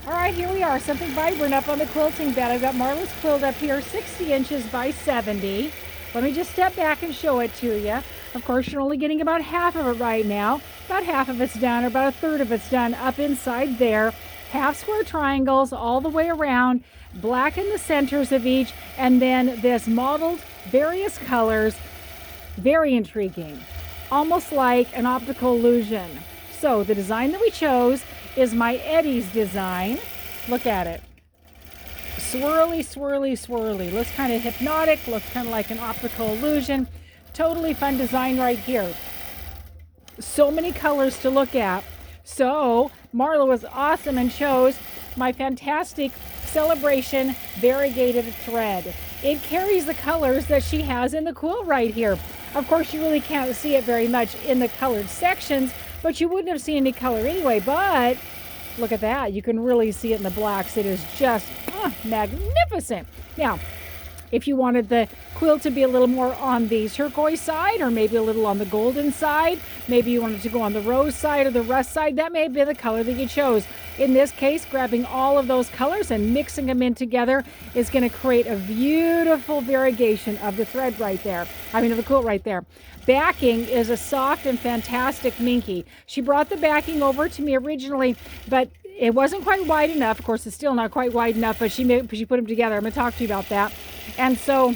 All right, here we are, something vibrant up on the quilting bed. I've got Marla's quilt up here, 60 inches by 70. Let me just step back and show it to you. Of course, you're only getting about half of it right now. About half of it's done, or about a third of it's done up inside there. Half square triangles all the way around, black in the centers of each, and then this mottled various colors. Very intriguing, almost like an optical illusion. So the design that we chose is my Eddie's design. Look at it. Swirly, swirly, swirly. Looks kind of hypnotic, looks kind of like an optical illusion. Totally fun design right here. So many colors to look at. So Marla was awesome and chose my fantastic Celebration Variegated thread. It carries the colors that she has in the quilt right here. Of course, you really can't see it very much in the colored sections, but you wouldn't have seen any color anyway. But look at that. You can really see it in the blacks. It is just magnificent. Now, if you wanted the quilt to be a little more on the turquoise side, or maybe a little on the golden side, maybe you wanted to go on the rose side or the rust side, that may be the color that you chose. In this case, grabbing all of those colors and mixing them in together is going to create a beautiful variegation of the thread right there. Of the quilt right there. Backing is a soft and fantastic minky. She brought the backing over to me originally, but it wasn't quite wide enough. Of course, it's still not quite wide enough, but she put them together. I'm going to talk to you about that. And so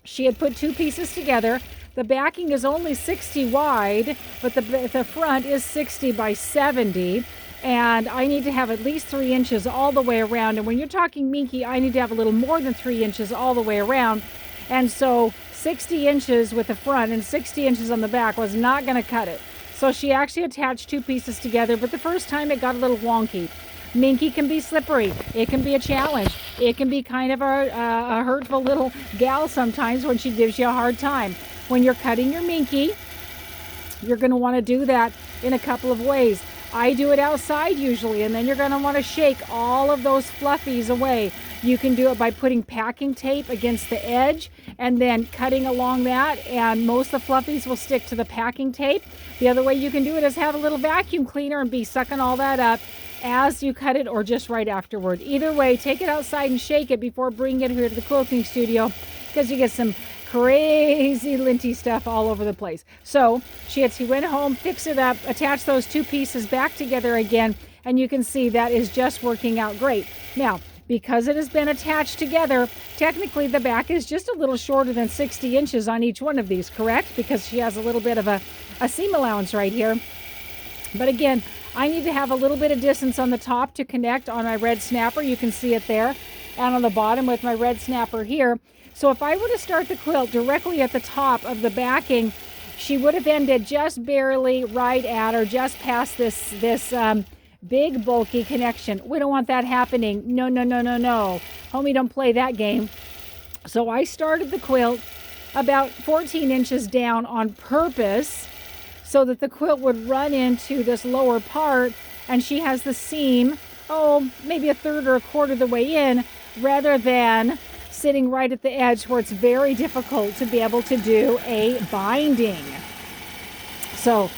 she had put two pieces together. The backing is only 60 wide, but the front is 60 by 70. And I need to have at least 3 inches all the way around. And when you're talking minky, I need to have a little more than 3 inches all the way around. And so 60 inches with the front and 60 inches on the back was not going to cut it. So she actually attached two pieces together, but the first time it got a little wonky. Minky can be slippery. It can be a challenge. It can be kind of a hurtful little gal sometimes when she gives you a hard time. When you're cutting your minky, you're going to want to do that in a couple of ways. I do it outside usually, and then you're going to want to shake all of those fluffies away. You can do it by putting packing tape against the edge and then cutting along that, and most of the fluffies will stick to the packing tape. The other way you can do it is have a little vacuum cleaner and be sucking all that up as you cut it, or just right afterward. Either way, take it outside and shake it before bringing it here to the quilting studio, because you get some crazy linty stuff all over the place. So she went home, fixed it up, attached those two pieces back together again, and you can see that is just working out great. Now, because it has been attached together, technically the back is just a little shorter than 60 inches on each one of these, correct? Because she has a little bit of a seam allowance right here. But again, I need to have a little bit of distance on the top to connect on my red snapper. You can see it there. And on the bottom with my red snapper here. So if I were to start the quilt directly at the top of the backing, she would have ended just barely right at, or just past this big bulky connection. We don't want that happening. No, no, no, no, no. Homie, don't play that game. So I started the quilt about 14 inches down on purpose so that the quilt would run into this lower part, and she has the seam, maybe a third or a quarter of the way in, rather than sitting right at the edge where it's very difficult to be able to do a binding. So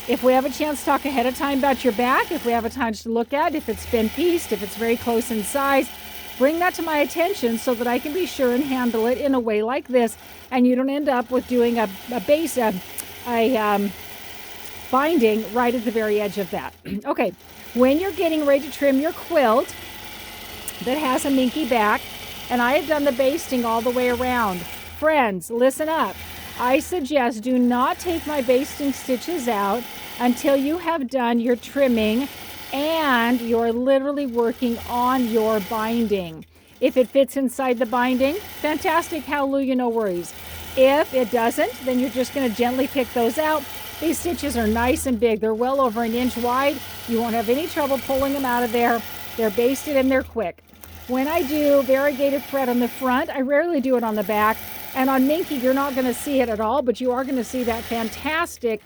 if we have a chance to talk ahead of time about your back, if we have a time to look at, if it's been pieced, if it's very close in size, bring that to my attention so that I can be sure and handle it in a way like this, and you don't end up with doing a binding right at the very edge of that. Okay, when you're getting ready to trim your quilt that has a minky back, and I have done the basting all the way around. Friends, listen up. I suggest do not take my basting stitches out until you have done your trimming and you're literally working on your binding. If it fits inside the binding, fantastic, hallelujah, no worries. If it doesn't, then you're just going to gently pick those out. These stitches are nice and big. They're well over an inch wide. You won't have any trouble pulling them out of there. They're basted and they're quick. When I do variegated thread on the front, I rarely do it on the back. And on minky, you're not going to see it at all, but you are going to see that fantastic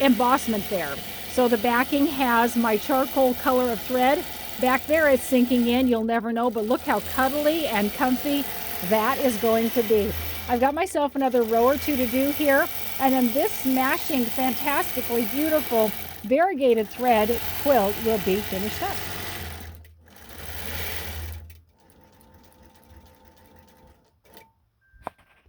embossment there. So the backing has my charcoal color of thread. Back there, it's sinking in. You'll never know, but look how cuddly and comfy that is going to be. I've got myself another row or two to do here. And then this smashing, fantastically beautiful variegated thread quilt will be finished up.